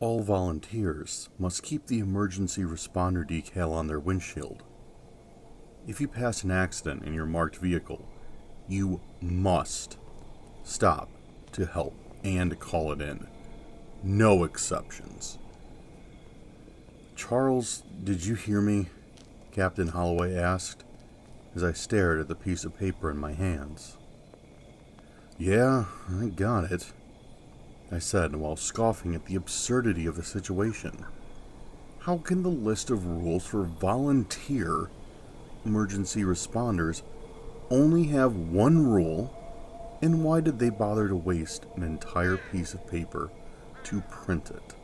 All volunteers must keep the emergency responder decal on their windshield. If you pass an accident in your marked vehicle, you must stop to help and call it in. No exceptions. "Charles, did you hear me?" Captain Holloway asked, as I stared at the piece of paper in my hands. "Yeah, I got it," I said while scoffing at the absurdity of the situation. How can the list of rules for volunteer emergency responders only have one rule, and why did they bother to waste an entire piece of paper to print it?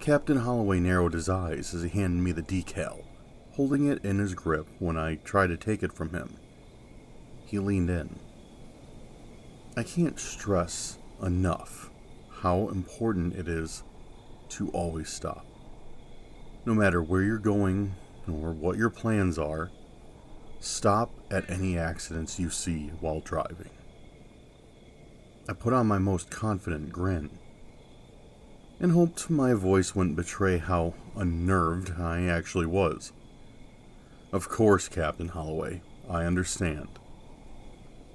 Captain Holloway narrowed his eyes as he handed me the decal, holding it in his grip when I tried to take it from him. He leaned in. I can't stress enough how important it is to always stop. No matter where you're going or what your plans are, stop at any accidents you see while driving. I put on my most confident grin and hoped my voice wouldn't betray how unnerved I actually was. "Of course, Captain Holloway, I understand."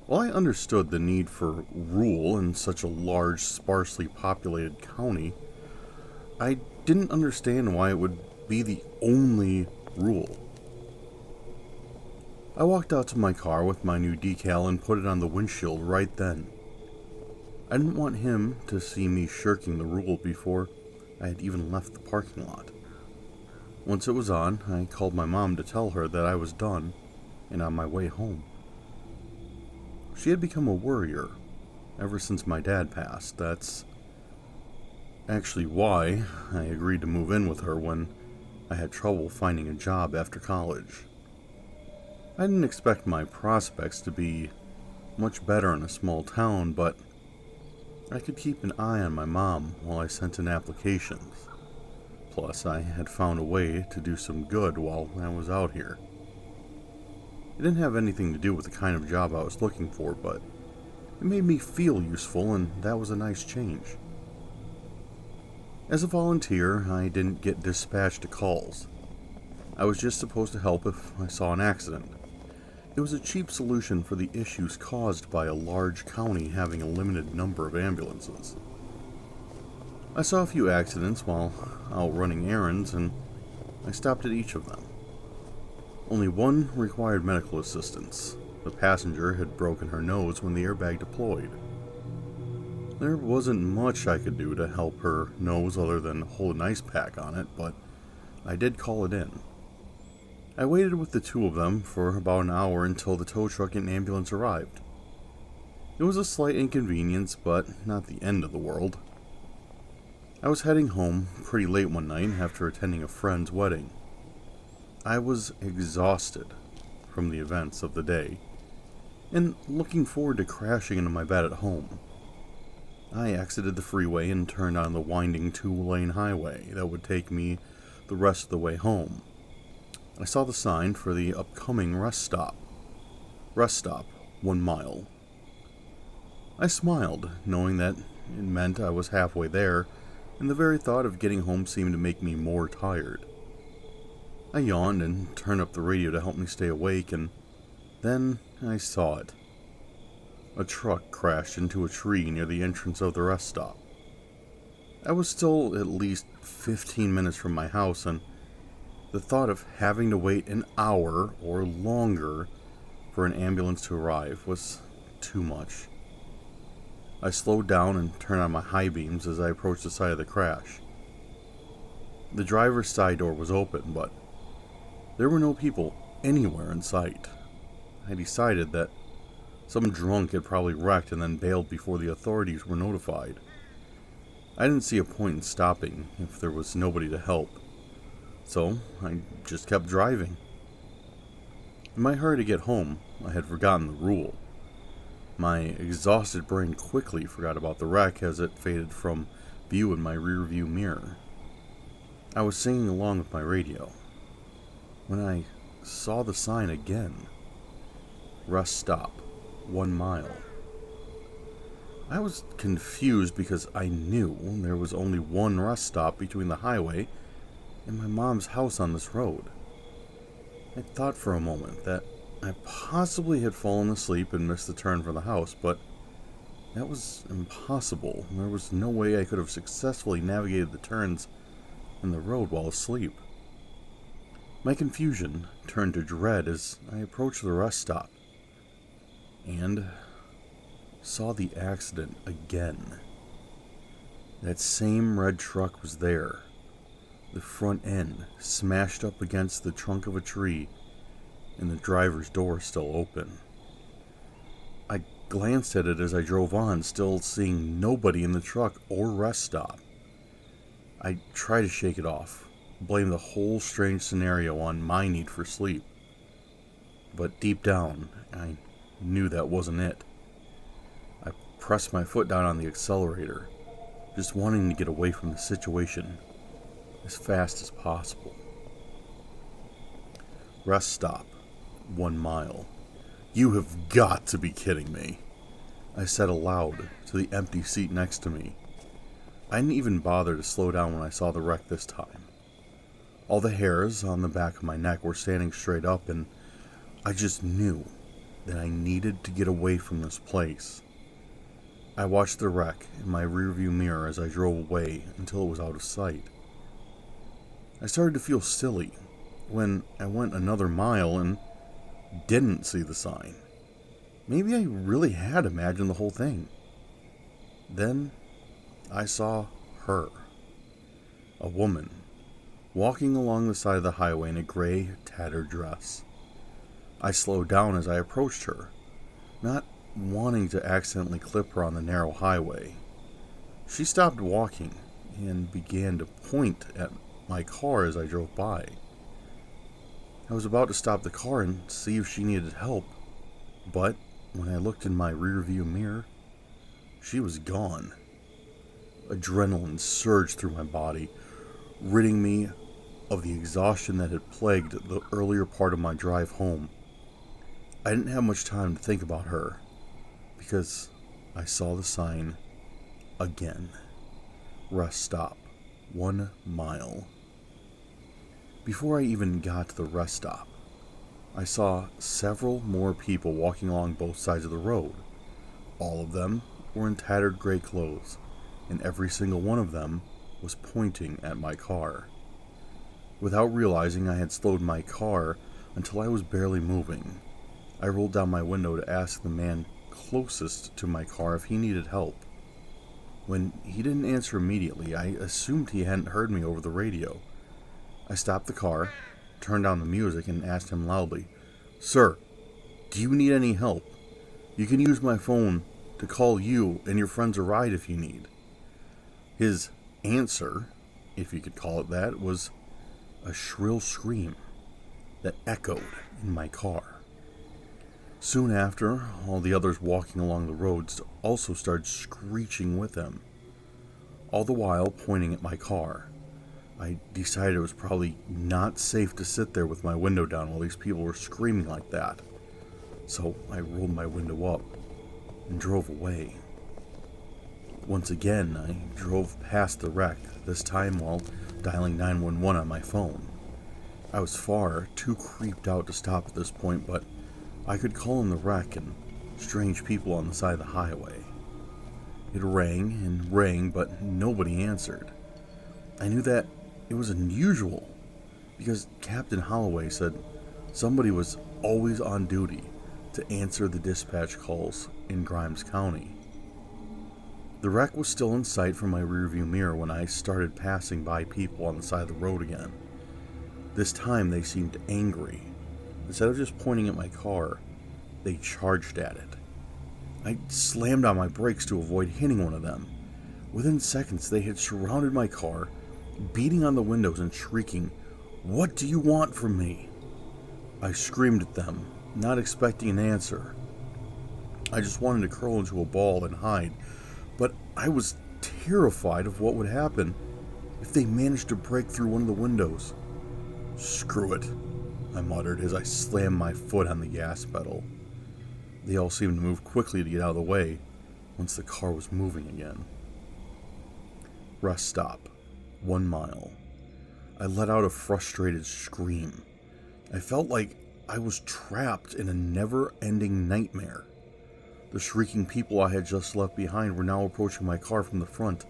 While I understood the need for rule in such a large, sparsely populated county, I didn't understand why it would be the only rule. I walked out to my car with my new decal and put it on the windshield right then. I didn't want him to see me shirking the rule before I had even left the parking lot. Once it was on, I called my mom to tell her that I was done and on my way home. She had become a worrier ever since my dad passed. That's actually why I agreed to move in with her when I had trouble finding a job after college. I didn't expect my prospects to be much better in a small town, but I could keep an eye on my mom while I sent in applications. Plus, I had found a way to do some good while I was out here. It didn't have anything to do with the kind of job I was looking for, but it made me feel useful, and that was a nice change. As a volunteer, I didn't get dispatched to calls. I was just supposed to help if I saw an accident. It was a cheap solution for the issues caused by a large county having a limited number of ambulances. I saw a few accidents while out running errands, and I stopped at each of them. Only one required medical assistance. The passenger had broken her nose when the airbag deployed. There wasn't much I could do to help her nose other than hold an ice pack on it, but I did call it in. I waited with the two of them for about an hour until the tow truck and ambulance arrived. It was a slight inconvenience, but not the end of the world. I was heading home pretty late one night after attending a friend's wedding. I was exhausted from the events of the day and looking forward to crashing into my bed at home. I exited the freeway and turned on the winding 2-lane highway that would take me the rest of the way home. I saw the sign for the upcoming rest stop. Rest stop, 1 mile. I smiled, knowing that it meant I was halfway there, and the very thought of getting home seemed to make me more tired. I yawned and turned up the radio to help me stay awake, and then I saw it. A truck crashed into a tree near the entrance of the rest stop. I was still at least 15 minutes from my house, and the thought of having to wait an hour or longer for an ambulance to arrive was too much. I slowed down and turned on my high beams as I approached the site of the crash. The driver's side door was open, but there were no people anywhere in sight. I decided that some drunk had probably wrecked and then bailed before the authorities were notified. I didn't see a point in stopping if there was nobody to help, so I just kept driving. In my hurry to get home, I had forgotten the rule. My exhausted brain quickly forgot about the wreck as it faded from view in my rearview mirror. I was singing along with my radio when I saw the sign again. Rest stop, 1 mile. I was confused because I knew there was only one rest stop between the highway and my mom's house on this road. I thought for a moment that I possibly had fallen asleep and missed the turn for the house, but that was impossible. There was no way I could have successfully navigated the turns in the road while asleep. My confusion turned to dread as I approached the rest stop and saw the accident again. That same red truck was there, the front end smashed up against the trunk of a tree and the driver's door still open. I glanced at it as I drove on, still seeing nobody in the truck or rest stop. I tried to shake it off, blame the whole strange scenario on my need for sleep. But deep down, I knew that wasn't it. I pressed my foot down on the accelerator, just wanting to get away from the situation as fast as possible. Rest stop, 1 mile. You have got to be kidding me, I said aloud to the empty seat next to me. I didn't even bother to slow down when I saw the wreck this time. All the hairs on the back of my neck were standing straight up, and I just knew that I needed to get away from this place. I watched the wreck in my rearview mirror as I drove away until it was out of sight. I started to feel silly when I went another mile and didn't see the sign. Maybe I really had imagined the whole thing. Then I saw her, a woman, walking along the side of the highway in a gray, tattered dress. I slowed down as I approached her, not wanting to accidentally clip her on the narrow highway. She stopped walking and began to point at my car as I drove by. I was about to stop the car and see if she needed help, but when I looked in my rearview mirror, she was gone. Adrenaline surged through my body, ridding me of the exhaustion that had plagued the earlier part of my drive home. I didn't have much time to think about her, because I saw the sign again. Rest stop, 1 mile. Before I even got to the rest stop, I saw several more people walking along both sides of the road. All of them were in tattered gray clothes, and every single one of them was pointing at my car. Without realizing I had slowed my car until I was barely moving, I rolled down my window to ask the man closest to my car if he needed help. When he didn't answer immediately, I assumed he hadn't heard me over the radio. I stopped the car, turned down the music, and asked him loudly, "Sir, do you need any help? You can use my phone to call you and your friends a ride if you need." His answer, if you could call it that, was a shrill scream that echoed in my car. Soon after, all the others walking along the roads also started screeching with him, all the while pointing at my car. I decided it was probably not safe to sit there with my window down while these people were screaming like that, so I rolled my window up and drove away. Once again, I drove past the wreck, this time while dialing 911 on my phone. I was far too creeped out to stop at this point, but I could call in the wreck and strange people on the side of the highway. It rang and rang, but nobody answered. I knew that it was unusual because Captain Holloway said somebody was always on duty to answer the dispatch calls in Grimes County. The wreck was still in sight from my rearview mirror when I started passing by people on the side of the road again. This time they seemed angry. Instead of just pointing at my car, they charged at it. I slammed on my brakes to avoid hitting one of them. Within seconds, they had surrounded my car, beating on the windows and shrieking, "What do you want from me?" I screamed at them, not expecting an answer. I just wanted to curl into a ball and hide, but I was terrified of what would happen if they managed to break through one of the windows. "Screw it," I muttered as I slammed my foot on the gas pedal. They all seemed to move quickly to get out of the way, once the car was moving again. Rest stop, 1 mile. I let out a frustrated scream. I felt like I was trapped in a never-ending nightmare. The shrieking people I had just left behind were now approaching my car from the front.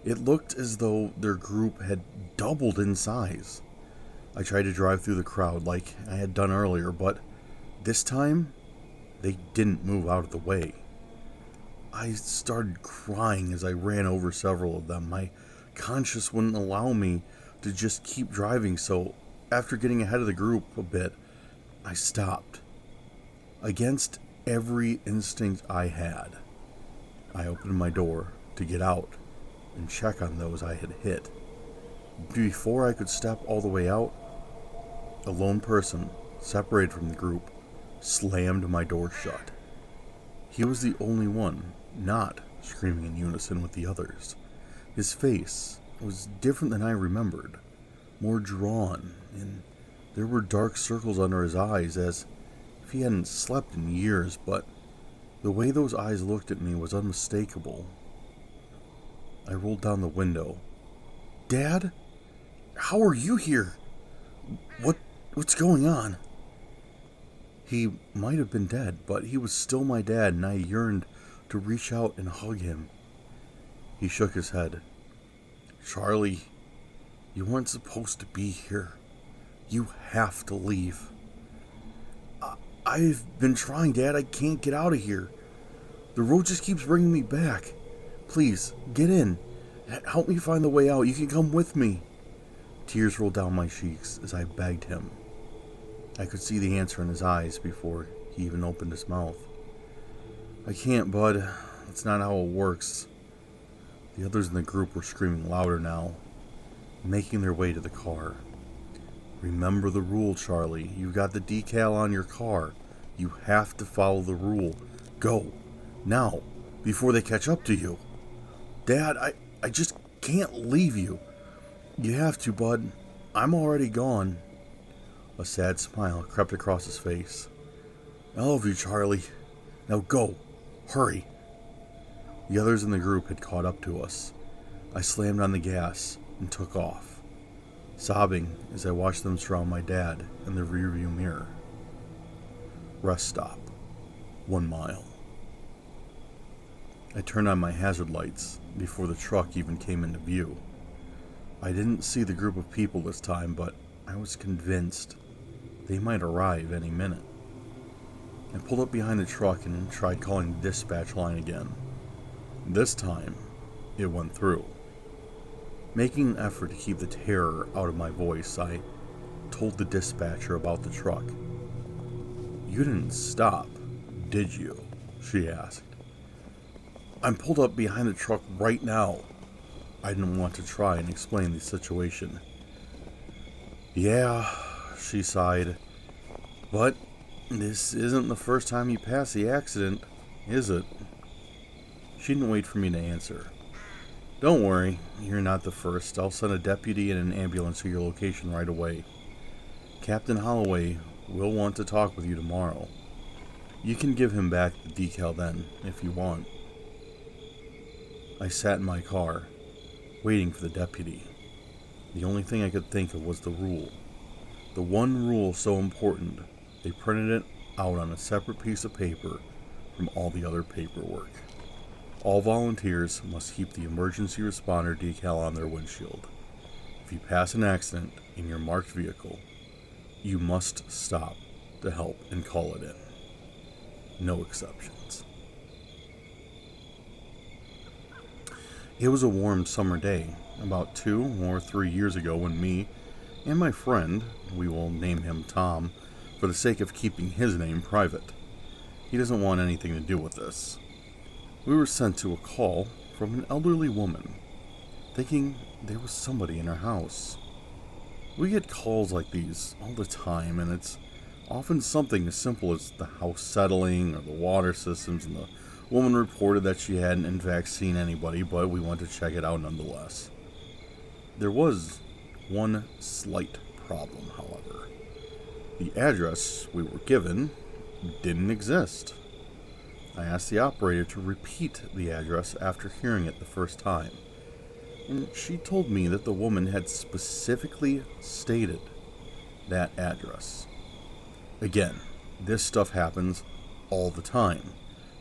It looked as though their group had doubled in size. I tried to drive through the crowd like I had done earlier, but this time, they didn't move out of the way. I started crying as I ran over several of them. My conscience wouldn't allow me to just keep driving, so after getting ahead of the group a bit, I stopped. Against every instinct I had, I opened my door to get out and check on those I had hit. Before I could step all the way out, a lone person, separated from the group, slammed my door shut. He was the only one not screaming in unison with the others. His face was different than I remembered, more drawn, and there were dark circles under his eyes as if he hadn't slept in years, but the way those eyes looked at me was unmistakable. I rolled down the window. "Dad? How are you here? What's going on?" He might have been dead, but he was still my dad, and I yearned to reach out and hug him. He shook his head. "Charlie, you weren't supposed to be here. You have to leave." I've been trying, Dad. I can't get out of here. The road just keeps bringing me back. Please, get in. Help me find the way out. You can come with me." Tears rolled down my cheeks as I begged him. I could see the answer in his eyes before he even opened his mouth. "I can't, bud. That's not how it works." The others in the group were screaming louder now, making their way to the car. "Remember the rule, Charlie. You got the decal on your car. You have to follow the rule. Go. Now, before they catch up to you." "Dad, I just can't leave you." "You have to, bud. I'm already gone." A sad smile crept across his face. "I love you, Charlie. Now go. Hurry." The others in the group had caught up to us. I slammed on the gas and took off, sobbing as I watched them surround my dad in the rearview mirror. Rest stop, 1 mile. I turned on my hazard lights before the truck even came into view. I didn't see the group of people this time, but I was convinced they might arrive any minute. I pulled up behind the truck and tried calling the dispatch line again. This time, it went through. Making an effort to keep the terror out of my voice, I told the dispatcher about the truck. "You didn't stop, did you?" she asked. "I'm pulled up behind the truck right now." I didn't want to try and explain the situation. "Yeah," she sighed, "but this isn't the first time you passed the accident, is it?" She didn't wait for me to answer. "Don't worry, you're not the first. I'll send a deputy and an ambulance to your location right away. Captain Holloway will want to talk with you tomorrow. You can give him back the decal then, if you want." I sat in my car, waiting for the deputy. The only thing I could think of was the rule. The one rule so important, they printed it out on a separate piece of paper from all the other paperwork. All volunteers must keep the emergency responder decal on their windshield. If you pass an accident in your marked vehicle, you must stop to help and call it in. No exceptions. It was a warm summer day, about 2 or 3 years ago, when me and my friend, we will name him Tom, for the sake of keeping his name private. He doesn't want anything to do with this. We were sent to a call from an elderly woman, thinking there was somebody in our house. We get calls like these all the time, and it's often something as simple as the house settling or the water systems, and the woman reported that she hadn't in fact seen anybody, but we went to check it out nonetheless. There was one slight problem, however. The address we were given didn't exist. I asked the operator to repeat the address after hearing it the first time, and she told me that the woman had specifically stated that address. Again, this stuff happens all the time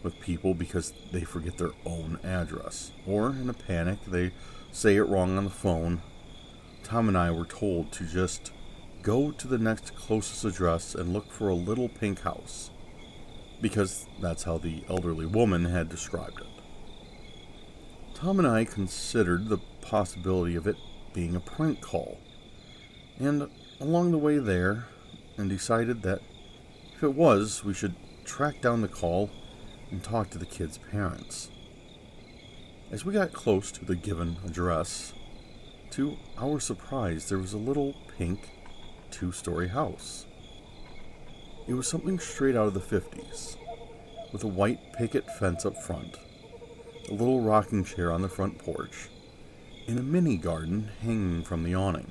with people because they forget their own address, or in a panic they say it wrong on the phone. Tom and I were told to just go to the next closest address and look for a little pink house, because that's how the elderly woman had described it. Tom and I considered the possibility of it being a prank call, and along the way there, and decided that if it was, we should track down the call and talk to the kids' parents. As we got close to the given address, to our surprise, there was a little pink 2-story house. It was something straight out of the 50s, with a white picket fence up front, a little rocking chair on the front porch, and a mini garden hanging from the awning.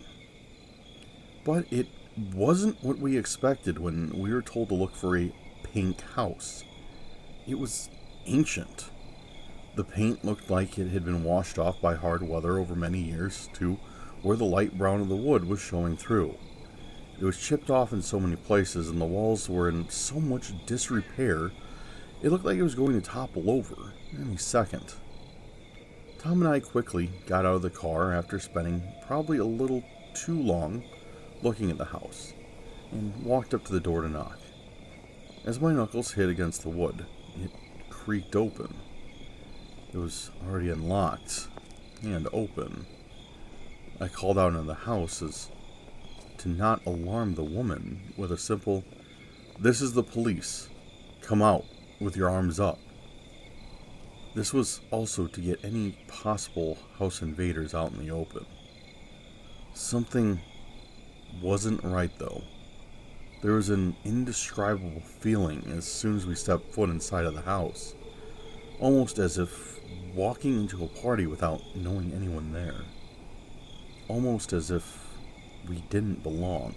But it wasn't what we expected when we were told to look for a pink house. It was ancient. The paint looked like it had been washed off by hard weather over many years to where the light brown of the wood was showing through. It was chipped off in so many places, and the walls were in so much disrepair, it looked like it was going to topple over any second. Tom and I quickly got out of the car after spending probably a little too long looking at the house, and walked up to the door to knock. As my knuckles hit against the wood, it creaked open. It was already unlocked and open. I called out into the house as to not alarm the woman with a simple, "This is the police. Come out with your arms up." This was also to get any possible house invaders out in the open. Something wasn't right, though. There was an indescribable feeling as soon as we stepped foot inside of the house, almost as if walking into a party without knowing anyone there. Almost as if we didn't belong.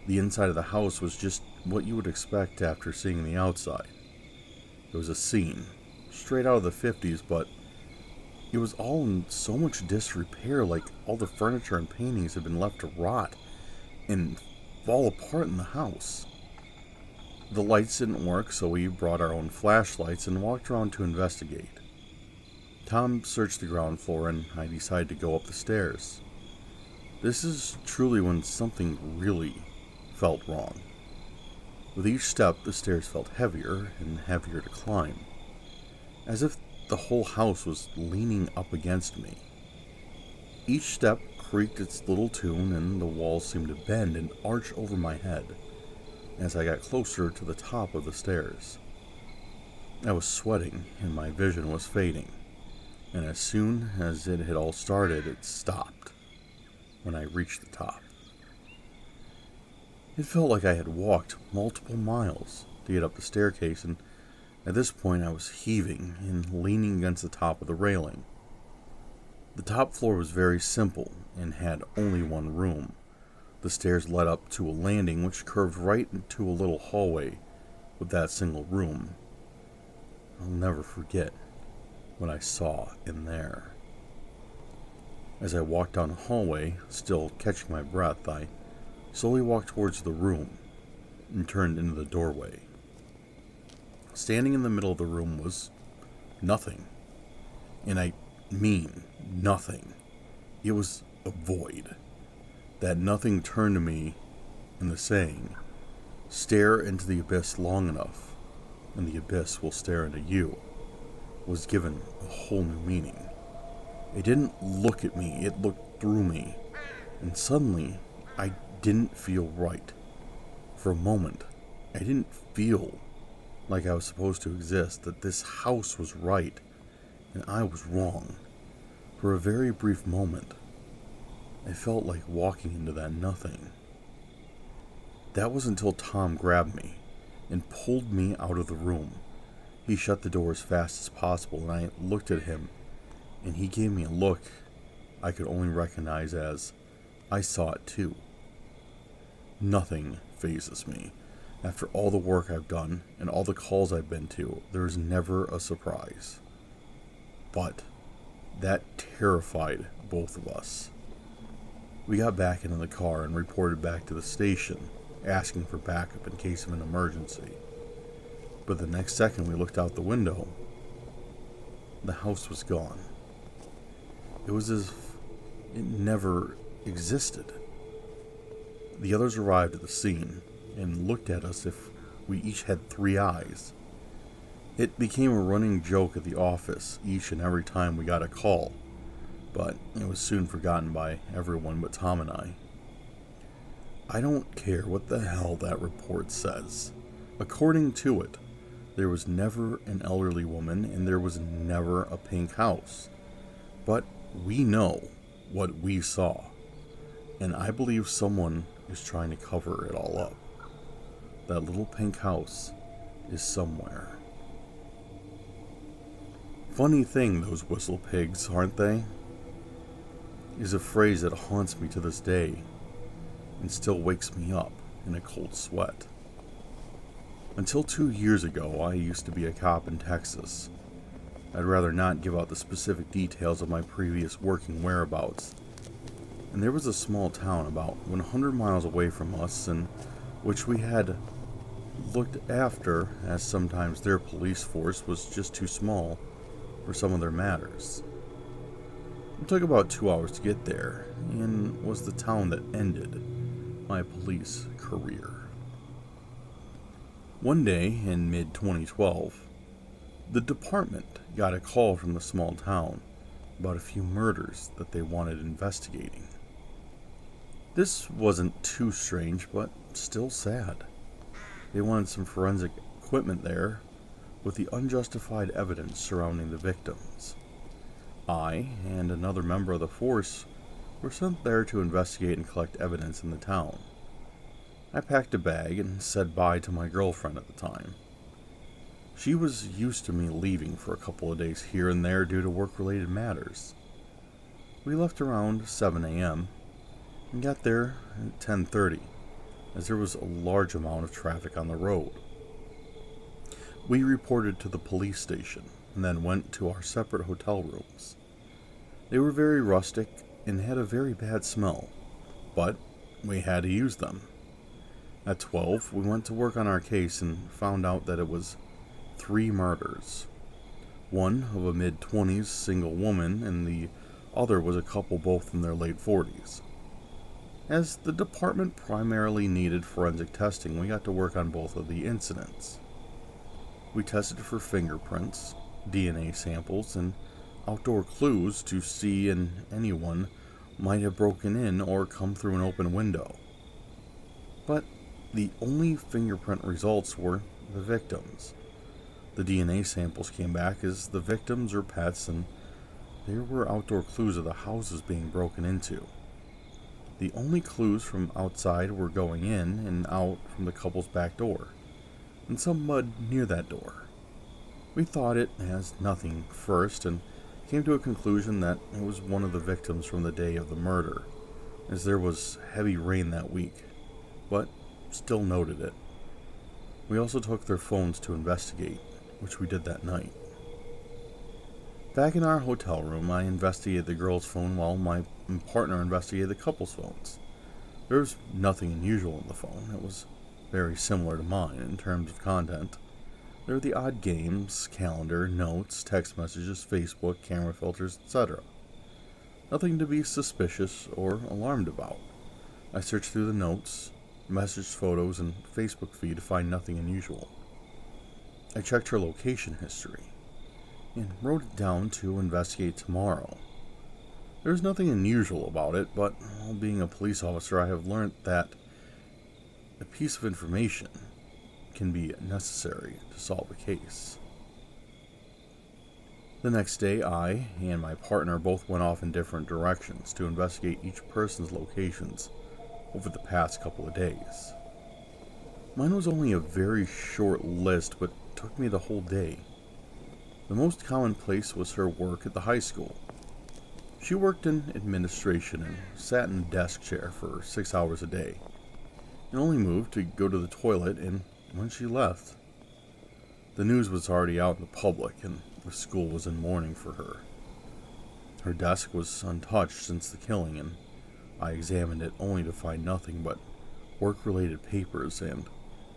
The inside of the house was just what you would expect after seeing the outside. It was a scene, straight out of the 50s, but it was all in so much disrepair, like all the furniture and paintings had been left to rot and fall apart in the house. The lights didn't work, so we brought our own flashlights and walked around to investigate. Tom searched the ground floor, and I decided to go up the stairs. This is truly when something really felt wrong. With each step, the stairs felt heavier and heavier to climb, as if the whole house was leaning up against me. Each step creaked its little tune, and the walls seemed to bend and arch over my head as I got closer to the top of the stairs. I was sweating, and my vision was fading, and as soon as it had all started, it stopped when I reached the top. It felt like I had walked multiple miles to get up the staircase, and at this point I was heaving and leaning against the top of the railing. The top floor was very simple and had only one room. The stairs led up to a landing which curved right into a little hallway with that single room. I'll never forget what I saw in there. As I walked down the hallway, still catching my breath, I slowly walked towards the room and turned into the doorway. Standing in the middle of the room was nothing. And I mean nothing. It was a void. That nothing turned to me in the saying, "Stare into the abyss long enough, and the abyss will stare into you," was given a whole new meaning. It didn't look at me, it looked through me. And suddenly, I didn't feel right. For a moment, I didn't feel like I was supposed to exist, that this house was right, and I was wrong. For a very brief moment, I felt like walking into that nothing. That was until Tom grabbed me and pulled me out of the room. He shut the door as fast as possible, and I looked at him, and he gave me a look I could only recognize as, I saw it too. Nothing phases me, After all the work I've done and all the calls I've been to, there's never a surprise. But that terrified both of us. We got back into the car and reported back to the station, asking for backup in case of an emergency. But the next second we looked out the window, the house was gone. It was as if it never existed. The others arrived at the scene and looked at us if we each had 3 eyes. It became a running joke at the office each and every time we got a call, but it was soon forgotten by everyone but Tom and I. I don't care what the hell that report says. According to it, there was never an elderly woman and there was never a pink house. But we know what we saw, and I believe someone is trying to cover it all up. That little pink house is somewhere. Funny thing, those whistle pigs, aren't they? Is a phrase that haunts me to this day and still wakes me up in a cold sweat. Until 2 years ago, I used to be a cop in Texas. I'd rather not give out the specific details of my previous working whereabouts. And there was a small town about 100 miles away from us in which we had looked after, as sometimes their police force was just too small for some of their matters. It took about 2 hours to get there, and was the town that ended my police career. One day in mid-2012, the department got a call from the small town about a few murders that they wanted investigating. This wasn't too strange, but still sad. They wanted some forensic equipment there with the unjustified evidence surrounding the victims. I and another member of the force were sent there to investigate and collect evidence in the town. I packed a bag and said bye to my girlfriend at the time. She was used to me leaving for a couple of days here and there due to work-related matters. We left around 7 a.m. and got there at 10:30, as there was a large amount of traffic on the road. We reported to the police station and then went to our separate hotel rooms. They were very rustic and had a very bad smell, but we had to use them. At 12, we went to work on our case and found out that it was 3 murders. One of a mid-20s single woman, and the other was a couple both in their late 40s. As the department primarily needed forensic testing, we got to work on both of the incidents. We tested for fingerprints, DNA samples, and outdoor clues to see if anyone might have broken in or come through an open window. But the only fingerprint results were the victims. The DNA samples came back as the victims or pets, and there were outdoor clues of the houses being broken into. The only clues from outside were going in and out from the couple's back door, and some mud near that door. We thought it as nothing first, and came to a conclusion that it was one of the victims from the day of the murder, as there was heavy rain that week, but still noted it. We also took their phones to investigate, which we did that night. Back in our hotel room, I investigated the girl's phone while my partner investigated the couple's phones. There was nothing unusual in the phone. It was very similar to mine in terms of content. There were the odd games, calendar, notes, text messages, Facebook, camera filters, etc. Nothing to be suspicious or alarmed about. I searched through the notes, message photos, and Facebook feed to find nothing unusual. I checked her location history and wrote it down to investigate tomorrow. There was nothing unusual about it, but while being a police officer, I have learned that a piece of information can be necessary to solve a case. The next day, I and my partner both went off in different directions to investigate each person's locations over the past couple of days. Mine was only a very short list, but took me the whole day. The most common place was her work at the high school. She worked in administration and sat in a desk chair for 6 hours a day, and only moved to go to the toilet and when she left, the news was already out in the public and the school was in mourning for her. Her desk was untouched since the killing, and I examined it only to find nothing but work-related papers and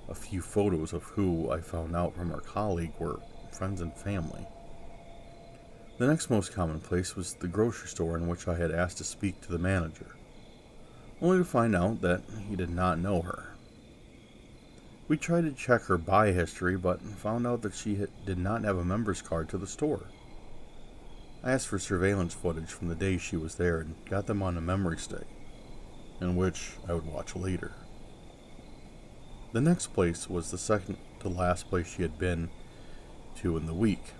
a few photos of who I found out from her colleague were friends and family. The next most common place was the grocery store in which I had asked to speak to the manager, only to find out that he did not know her. We tried to check her buy history, but found out that she did not have a member's card to the store. I asked for surveillance footage from the day she was there and got them on a memory stick, in which I would watch later. The next place was the second to last place she had been to in the week,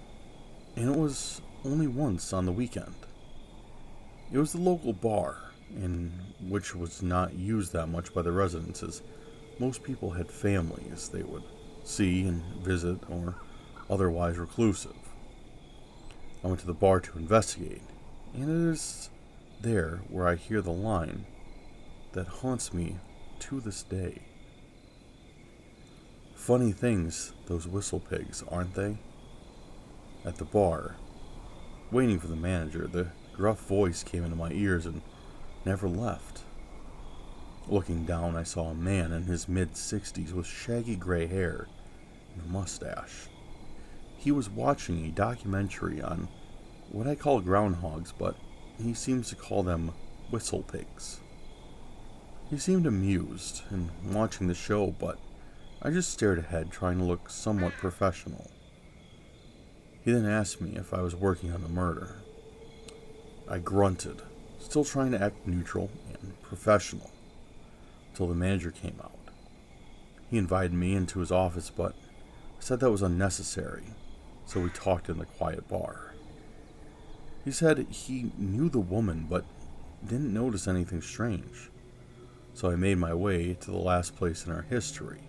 and it was only once on the weekend. It was the local bar, in which was not used that much by the residents, as most people had families they would see and visit or otherwise reclusive. I went to the bar to investigate, and it is there where I hear the line that haunts me to this day. Funny things, those whistle pigs, aren't they? At the bar, waiting for the manager, the gruff voice came into my ears and never left. Looking down, I saw a man in his mid-60s with shaggy gray hair and a mustache. He was watching a documentary on what I call groundhogs, but he seems to call them whistle pigs. He seemed amused in watching the show, but I just stared ahead, trying to look somewhat professional. He then asked me if I was working on the murder. I grunted, still trying to act neutral and professional, until the manager came out. He invited me into his office, but I said that was unnecessary, so we talked in the quiet bar. He said he knew the woman, but didn't notice anything strange, so I made my way to the last place in our history.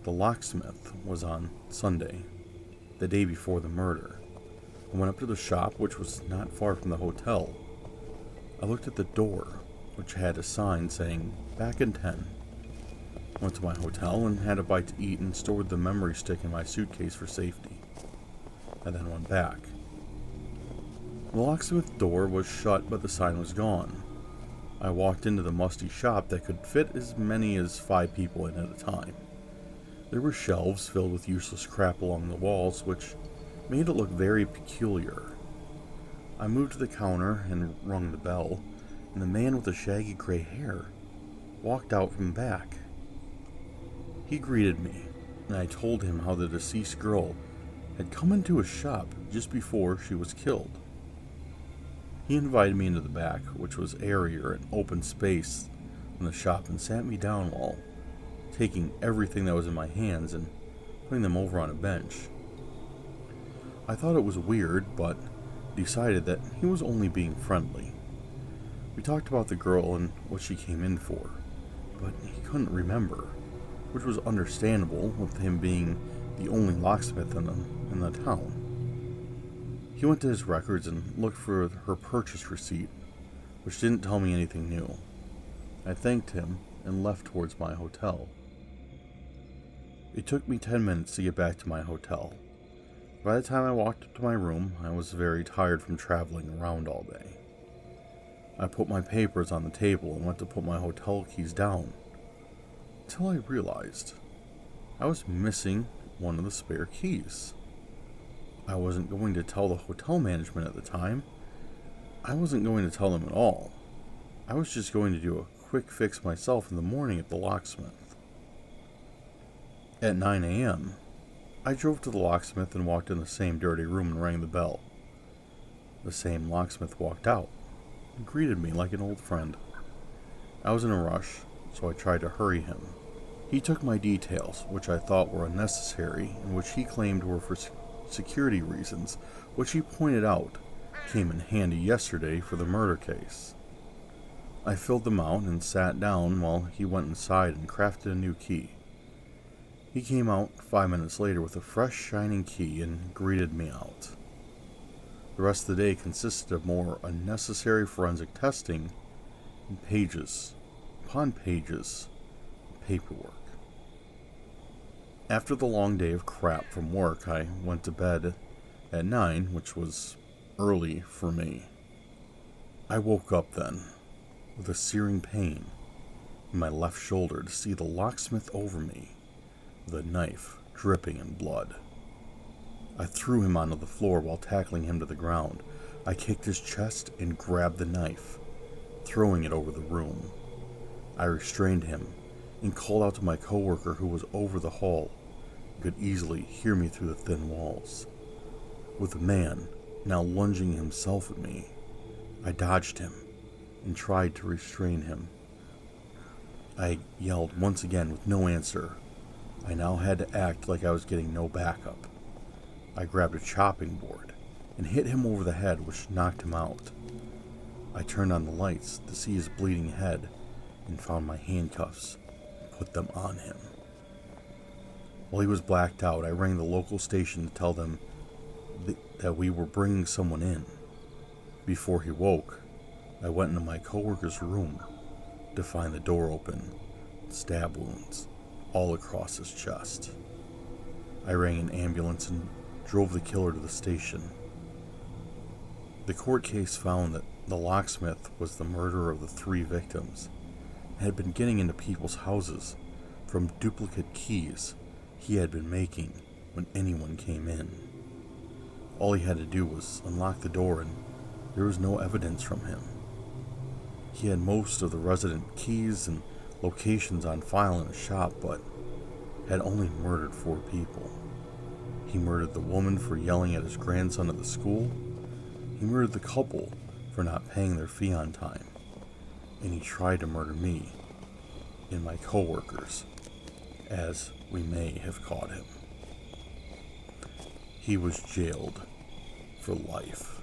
The locksmith was on Sunday, the day before the murder. I went up to the shop, which was not far from the hotel. I looked at the door, which had a sign saying, "Back in 10. Went to my hotel and had a bite to eat and stored the memory stick in my suitcase for safety. I then went back. The locksmith door was shut, but the sign was gone. I walked into the musty shop that could fit as many as 5 people in at a time. There were shelves filled with useless crap along the walls, which made it look very peculiar. I moved to the counter and rung the bell, and the man with the shaggy gray hair walked out from back. He greeted me, and I told him how the deceased girl had come into his shop just before she was killed. He invited me into the back, which was airier and open space in the shop, and sat me down while taking everything that was in my hands and putting them over on a bench. I thought it was weird, but decided that he was only being friendly. We talked about the girl and what she came in for, but he couldn't remember, which was understandable with him being the only locksmith in the town. He went to his records and looked for her purchase receipt, which didn't tell me anything new. I thanked him and left towards my hotel. It took me 10 minutes to get back to my hotel. By the time I walked up to my room, I was very tired from traveling around all day. I put my papers on the table and went to put my hotel keys down, until I realized I was missing one of the spare keys. I wasn't going to tell the hotel management at the time. I wasn't going to tell them at all. I was just going to do a quick fix myself in the morning at the locksmith. At 9 a.m., I drove to the locksmith and walked in the same dirty room and rang the bell. The same locksmith walked out and greeted me like an old friend. I was in a rush, so I tried to hurry him. He took my details, which I thought were unnecessary and which he claimed were for security reasons, which he pointed out came in handy yesterday for the murder case. I filled them out and sat down while he went inside and crafted a new key. He came out 5 minutes later with a fresh, shining key and greeted me out. The rest of the day consisted of more unnecessary forensic testing and pages upon pages of paperwork. After the long day of crap from work, I went to bed at 9, which was early for me. I woke up then with a searing pain in my left shoulder to see the locksmith over me with a knife dripping in blood. I threw him onto the floor while tackling him to the ground. I kicked his chest and grabbed the knife, throwing it over the room. I restrained him and called out to my coworker who was over the hall and could easily hear me through the thin walls. With the man now lunging himself at me, I dodged him and tried to restrain him. I yelled once again with no answer. I now had to act like I was getting no backup. I grabbed a chopping board and hit him over the head, which knocked him out. I turned on the lights to see his bleeding head and found my handcuffs and put them on him. While he was blacked out, I rang the local station to tell them that we were bringing someone in. Before he woke, I went into my coworker's room to find the door open, stab wounds all across his chest. I rang an ambulance and drove the killer to the station. The court case found that the locksmith was the murderer of the 3 victims and had been getting into people's houses from duplicate keys he had been making when anyone came in. All he had to do was unlock the door and there was no evidence from him. He had most of the resident keys and locations on file in his shop, but had only murdered 4 people. He murdered the woman for yelling at his grandson at the school. He murdered the couple for not paying their fee on time. And he tried to murder me and my coworkers, as we may have caught him. He was jailed for life.